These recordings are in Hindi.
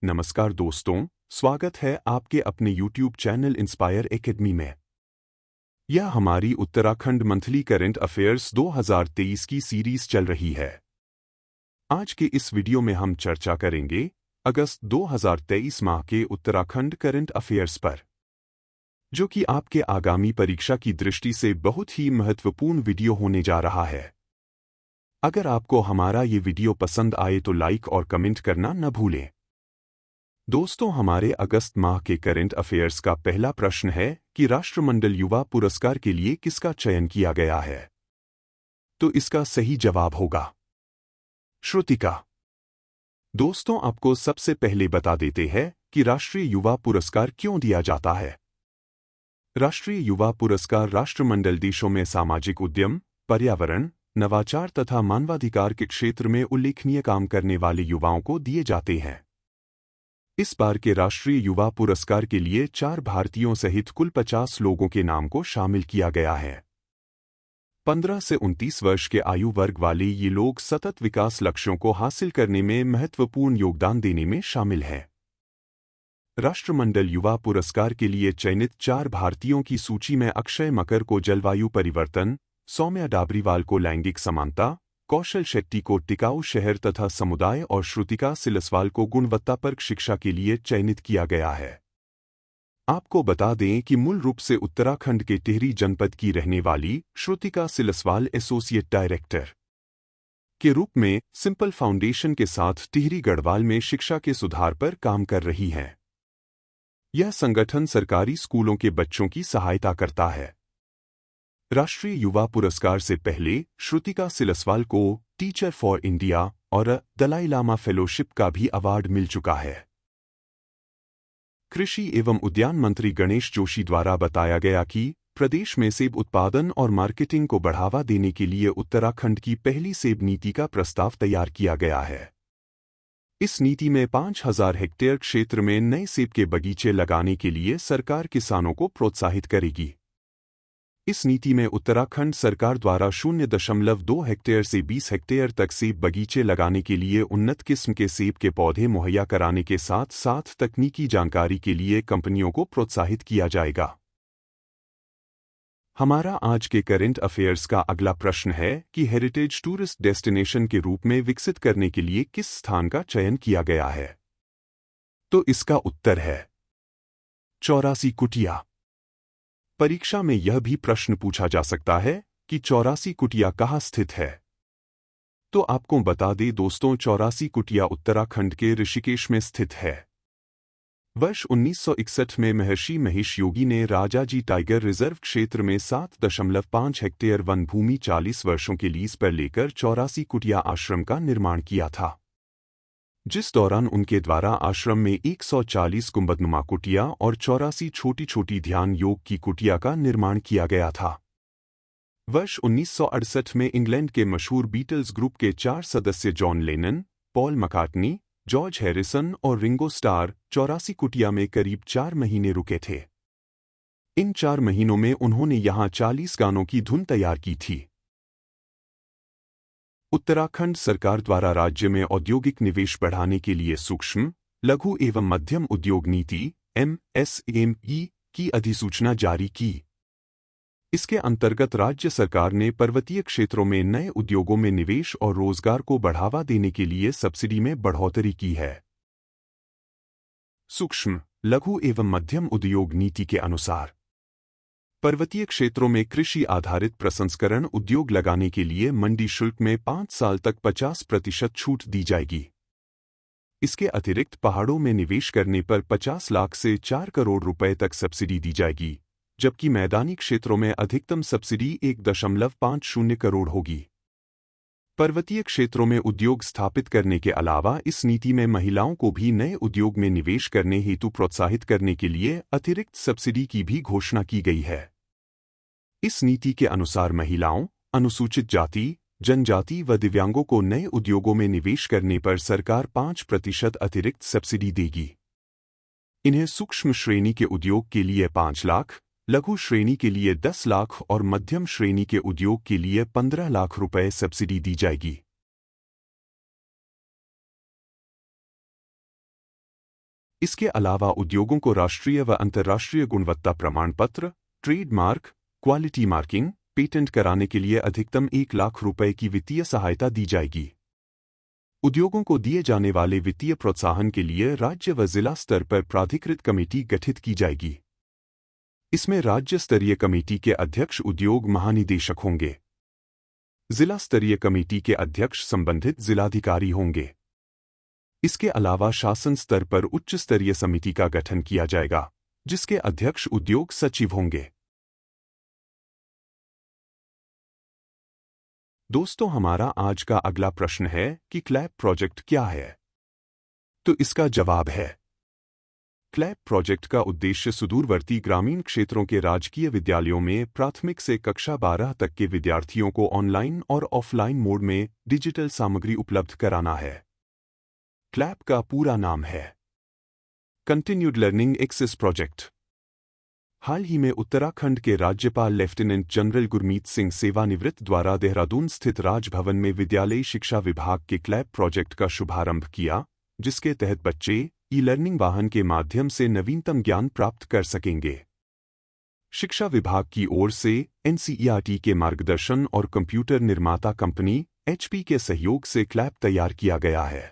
नमस्कार दोस्तों, स्वागत है आपके अपने YouTube चैनल इंस्पायर एकेडमी में। यह हमारी उत्तराखंड मंथली करंट अफेयर्स 2023 की सीरीज चल रही है। आज के इस वीडियो में हम चर्चा करेंगे अगस्त 2023 माह के उत्तराखंड करंट अफेयर्स पर, जो कि आपके आगामी परीक्षा की दृष्टि से बहुत ही महत्वपूर्ण वीडियो होने जा रहा है। अगर आपको हमारा ये वीडियो पसंद आए तो लाइक और कमेंट करना न भूलें। दोस्तों, हमारे अगस्त माह के करंट अफेयर्स का पहला प्रश्न है कि राष्ट्रमंडल युवा पुरस्कार के लिए किसका चयन किया गया है? तो इसका सही जवाब होगा श्रुतिका। दोस्तों, आपको सबसे पहले बता देते हैं कि राष्ट्रीय युवा पुरस्कार क्यों दिया जाता है। राष्ट्रीय युवा पुरस्कार राष्ट्रमंडल देशों में सामाजिक उद्यम, पर्यावरण, नवाचार तथा मानवाधिकार के क्षेत्र में उल्लेखनीय काम करने वाले युवाओं को दिए जाते हैं। इस बार के राष्ट्रीय युवा पुरस्कार के लिए 4 भारतीयों सहित कुल 50 लोगों के नाम को शामिल किया गया है। 15 से 29 वर्ष के आयु वर्ग वाले ये लोग सतत विकास लक्ष्यों को हासिल करने में महत्वपूर्ण योगदान देने में शामिल हैं। राष्ट्रमंडल युवा पुरस्कार के लिए चयनित 4 भारतीयों की सूची में अक्षय मकर को जलवायु परिवर्तन, सौम्या डाबरीवाल को लैंगिक समानता, कौशल शेट्टी को टिकाऊ शहर तथा समुदाय और श्रुतिका सिलसवाल को गुणवत्तापरक शिक्षा के लिए चयनित किया गया है। आपको बता दें कि मूल रूप से उत्तराखंड के टिहरी जनपद की रहने वाली श्रुतिका सिलसवाल एसोसिएट डायरेक्टर के रूप में सिंपल फाउंडेशन के साथ टिहरी गढ़वाल में शिक्षा के सुधार पर काम कर रही हैं। यह संगठन सरकारी स्कूलों के बच्चों की सहायता करता है। राष्ट्रीय युवा पुरस्कार से पहले श्रुतिका सिलसवाल को टीचर फॉर इंडिया और दलाई लामा फेलोशिप का भी अवार्ड मिल चुका है। कृषि एवं उद्यान मंत्री गणेश जोशी द्वारा बताया गया कि प्रदेश में सेब उत्पादन और मार्केटिंग को बढ़ावा देने के लिए उत्तराखंड की पहली सेब नीति का प्रस्ताव तैयार किया गया है। इस नीति में 5000 हेक्टेयर क्षेत्र में नए सेब के बगीचे लगाने के लिए सरकार किसानों को प्रोत्साहित करेगी। इस नीति में उत्तराखंड सरकार द्वारा 0.2 हेक्टेयर से 20 हेक्टेयर तक सेब बगीचे लगाने के लिए उन्नत किस्म के सेब के पौधे मुहैया कराने के साथ साथ तकनीकी जानकारी के लिए कंपनियों को प्रोत्साहित किया जाएगा। हमारा आज के करंट अफेयर्स का अगला प्रश्न है कि हेरिटेज टूरिस्ट डेस्टिनेशन के रूप में विकसित करने के लिए किस स्थान का चयन किया गया है? तो इसका उत्तर है चौरासी कुटिया। परीक्षा में यह भी प्रश्न पूछा जा सकता है कि चौरासी कुटिया कहाँ स्थित है। तो आपको बता दें दोस्तों, चौरासी कुटिया उत्तराखंड के ऋषिकेश में स्थित है। वर्ष 1961 में महर्षि महेश योगी ने राजाजी टाइगर रिजर्व क्षेत्र में 7.5 हेक्टेयर वन भूमि 40 वर्षों के लीज पर लेकर चौरासी कुटिया आश्रम का निर्माण किया था, जिस दौरान उनके द्वारा आश्रम में 140 गुंबदनुमा कुटिया और 84 छोटी छोटी ध्यान योग की कुटिया का निर्माण किया गया था। वर्ष 1968 में इंग्लैंड के मशहूर बीटल्स ग्रुप के 4 सदस्य John Lennon, Paul McCartney, George Harrison और रिंगो स्टार चौरासी कुटिया में करीब 4 महीने रुके थे। इन 4 महीनों में उन्होंने यहां 40 गानों की धुन तैयार की थी। उत्तराखंड सरकार द्वारा राज्य में औद्योगिक निवेश बढ़ाने के लिए सूक्ष्म, लघु एवं मध्यम उद्योग नीति (MSME) की अधिसूचना जारी की। इसके अंतर्गत राज्य सरकार ने पर्वतीय क्षेत्रों में नए उद्योगों में निवेश और रोजगार को बढ़ावा देने के लिए सब्सिडी में बढ़ोतरी की है। सूक्ष्म, लघु एवं मध्यम उद्योग नीति के अनुसार पर्वतीय क्षेत्रों में कृषि आधारित प्रसंस्करण उद्योग लगाने के लिए मंडी शुल्क में 5 साल तक 50% छूट दी जाएगी। इसके अतिरिक्त पहाड़ों में निवेश करने पर 50 लाख से 4 करोड़ रुपए तक सब्सिडी दी जाएगी, जबकि मैदानी क्षेत्रों में अधिकतम सब्सिडी 1.50 करोड़ होगी। पर्वतीय क्षेत्रों में उद्योग स्थापित करने के अलावा इस नीति में महिलाओं को भी नए उद्योग में निवेश करने हेतु प्रोत्साहित करने के लिए अतिरिक्त सब्सिडी की भी घोषणा की गई है। इस नीति के अनुसार महिलाओं, अनुसूचित जाति, जनजाति व दिव्यांगों को नए उद्योगों में निवेश करने पर सरकार 5% अतिरिक्त सब्सिडी देगी। इन्हें सूक्ष्म श्रेणी के उद्योग के लिए 5 लाख, लघु श्रेणी के लिए 10 लाख और मध्यम श्रेणी के उद्योग के लिए 15 लाख रुपए सब्सिडी दी जाएगी। इसके अलावा उद्योगों को राष्ट्रीय व अंतर्राष्ट्रीय गुणवत्ता प्रमाण पत्र, ट्रेडमार्क, क्वालिटी मार्किंग, पेटेंट कराने के लिए अधिकतम 1 लाख रुपए की वित्तीय सहायता दी जाएगी। उद्योगों को दिए जाने वाले वित्तीय प्रोत्साहन के लिए राज्य व जिला स्तर पर प्राधिकृत कमेटी गठित की जाएगी। इसमें राज्य स्तरीय कमेटी के अध्यक्ष उद्योग महानिदेशक होंगे। जिला स्तरीय कमेटी के अध्यक्ष संबंधित जिलाधिकारी होंगे। इसके अलावा शासन स्तर पर उच्च स्तरीय समिति का गठन किया जाएगा, जिसके अध्यक्ष उद्योग सचिव होंगे। दोस्तों, हमारा आज का अगला प्रश्न है कि क्लैप प्रोजेक्ट क्या है? तो इसका जवाब है, क्लैप प्रोजेक्ट का उद्देश्य सुदूरवर्ती ग्रामीण क्षेत्रों के राजकीय विद्यालयों में प्राथमिक से कक्षा 12 तक के विद्यार्थियों को ऑनलाइन और ऑफलाइन मोड में डिजिटल सामग्री उपलब्ध कराना है। क्लैप का पूरा नाम है कंटिन्यूड लर्निंग एक्सेस प्रोजेक्ट। हाल ही में उत्तराखंड के राज्यपाल लेफ्टिनेंट जनरल गुरमीत सिंह सेवानिवृत्त द्वारा देहरादून स्थित राजभवन में विद्यालयी शिक्षा विभाग के क्लैप प्रोजेक्ट का शुभारंभ किया, जिसके तहत बच्चे ई लर्निंग वाहन के माध्यम से नवीनतम ज्ञान प्राप्त कर सकेंगे। शिक्षा विभाग की ओर से एनसीईआरटी के मार्गदर्शन और कंप्यूटर निर्माता कंपनी HP के सहयोग से क्लैप तैयार किया गया है।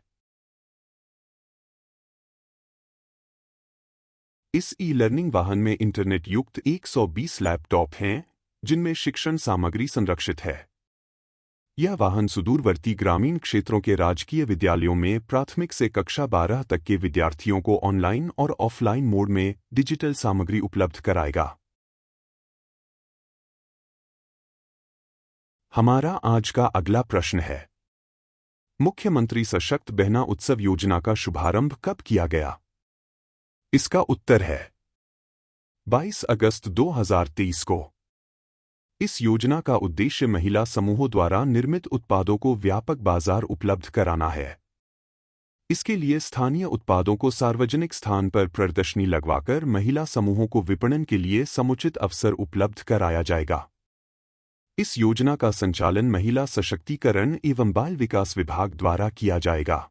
इस ई लर्निंग वाहन में इंटरनेट युक्त 120 लैपटॉप हैं, जिनमें शिक्षण सामग्री संरक्षित है। यह वाहन सुदूरवर्ती ग्रामीण क्षेत्रों के राजकीय विद्यालयों में प्राथमिक से कक्षा 12 तक के विद्यार्थियों को ऑनलाइन और ऑफलाइन मोड में डिजिटल सामग्री उपलब्ध कराएगा। हमारा आज का अगला प्रश्न है, मुख्यमंत्री सशक्त बहना उत्सव योजना का शुभारंभ कब किया गया? इसका उत्तर है 22 अगस्त 2023 को। इस योजना का उद्देश्य महिला समूहों द्वारा निर्मित उत्पादों को व्यापक बाजार उपलब्ध कराना है। इसके लिए स्थानीय उत्पादों को सार्वजनिक स्थान पर प्रदर्शनी लगवाकर महिला समूहों को विपणन के लिए समुचित अवसर उपलब्ध कराया जाएगा। इस योजना का संचालन महिला सशक्तिकरण एवं बाल विकास विभाग द्वारा किया जाएगा।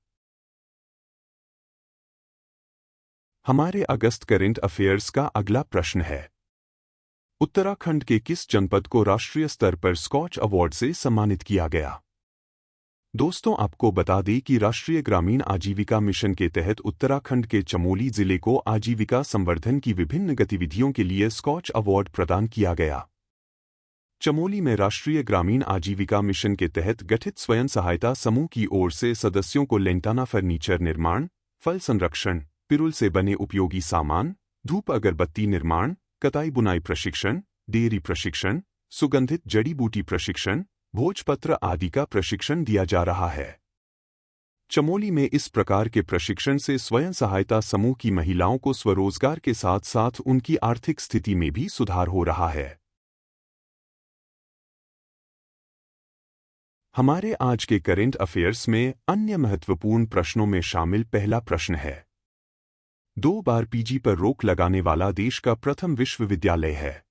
हमारे अगस्त करंट अफेयर्स का अगला प्रश्न है, उत्तराखंड के किस जनपद को राष्ट्रीय स्तर पर स्कॉच अवार्ड से सम्मानित किया गया? दोस्तों, आपको बता दें कि राष्ट्रीय ग्रामीण आजीविका मिशन के तहत उत्तराखंड के चमोली जिले को आजीविका संवर्धन की विभिन्न गतिविधियों के लिए स्कॉच अवार्ड प्रदान किया गया। चमोली में राष्ट्रीय ग्रामीण आजीविका मिशन के तहत गठित स्वयं सहायता समूह की ओर से सदस्यों को लेंटाना फर्नीचर निर्माण, फल संरक्षण, पिरुल से बने उपयोगी सामान, धूप अगरबत्ती निर्माण, कताई बुनाई प्रशिक्षण, डेयरी प्रशिक्षण, सुगंधित जड़ी बूटी प्रशिक्षण, भोजपत्र आदि का प्रशिक्षण दिया जा रहा है। चमोली में इस प्रकार के प्रशिक्षण से स्वयं सहायता समूह की महिलाओं को स्वरोजगार के साथ साथ उनकी आर्थिक स्थिति में भी सुधार हो रहा है। हमारे आज के करंट अफेयर्स में अन्य महत्वपूर्ण प्रश्नों में शामिल पहला प्रश्न है, 2 बार पीजी पर रोक लगाने वाला देश का प्रथम विश्वविद्यालय है?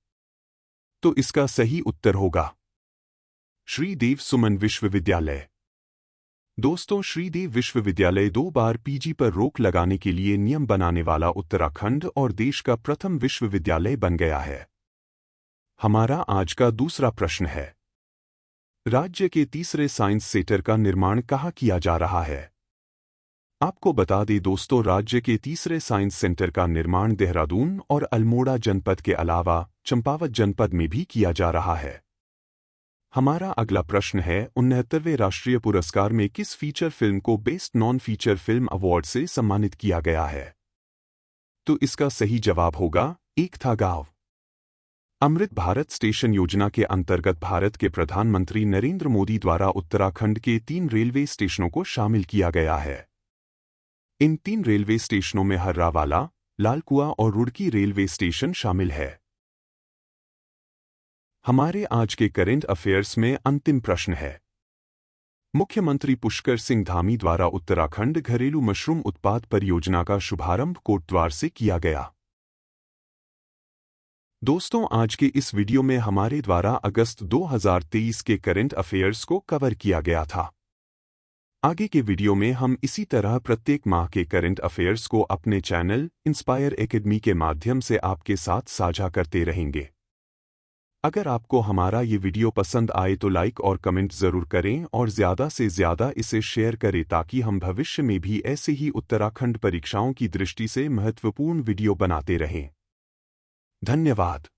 तो इसका सही उत्तर होगा श्रीदेव सुमन विश्वविद्यालय। दोस्तों, श्रीदेव विश्वविद्यालय 2 बार पीजी पर रोक लगाने के लिए नियम बनाने वाला उत्तराखंड और देश का प्रथम विश्वविद्यालय बन गया है। हमारा आज का दूसरा प्रश्न है, राज्य के तीसरे साइंस सेंटर का निर्माण कहाँ किया जा रहा है? आपको बता दें दोस्तों, राज्य के तीसरे साइंस सेंटर का निर्माण देहरादून और अल्मोड़ा जनपद के अलावा चंपावत जनपद में भी किया जा रहा है। हमारा अगला प्रश्न है, 69वें राष्ट्रीय पुरस्कार में किस फीचर फिल्म को best non feature film award से सम्मानित किया गया है? तो इसका सही जवाब होगा एक था गाँव। अमृत भारत स्टेशन योजना के अंतर्गत भारत के प्रधानमंत्री नरेंद्र मोदी द्वारा उत्तराखंड के 3 रेलवे स्टेशनों को शामिल किया गया है। इन 3 रेलवे स्टेशनों में हर्रावाला, लालकुआ और रुड़की रेलवे स्टेशन शामिल है। हमारे आज के करंट अफेयर्स में अंतिम प्रश्न है, मुख्यमंत्री पुष्कर सिंह धामी द्वारा उत्तराखंड घरेलू मशरूम उत्पाद परियोजना का शुभारंभ कोटद्वार से किया गया। दोस्तों, आज के इस वीडियो में हमारे द्वारा अगस्त 2023 के करंट अफेयर्स को कवर किया गया था। आगे के वीडियो में हम इसी तरह प्रत्येक माह के करंट अफेयर्स को अपने चैनल इंस्पायर एकेडमी के माध्यम से आपके साथ साझा करते रहेंगे। अगर आपको हमारा ये वीडियो पसंद आए तो लाइक और कमेंट ज़रूर करें और ज़्यादा से ज़्यादा इसे शेयर करें ताकि हम भविष्य में भी ऐसे ही उत्तराखंड परीक्षाओं की दृष्टि से महत्वपूर्ण वीडियो बनाते रहें। धन्यवाद।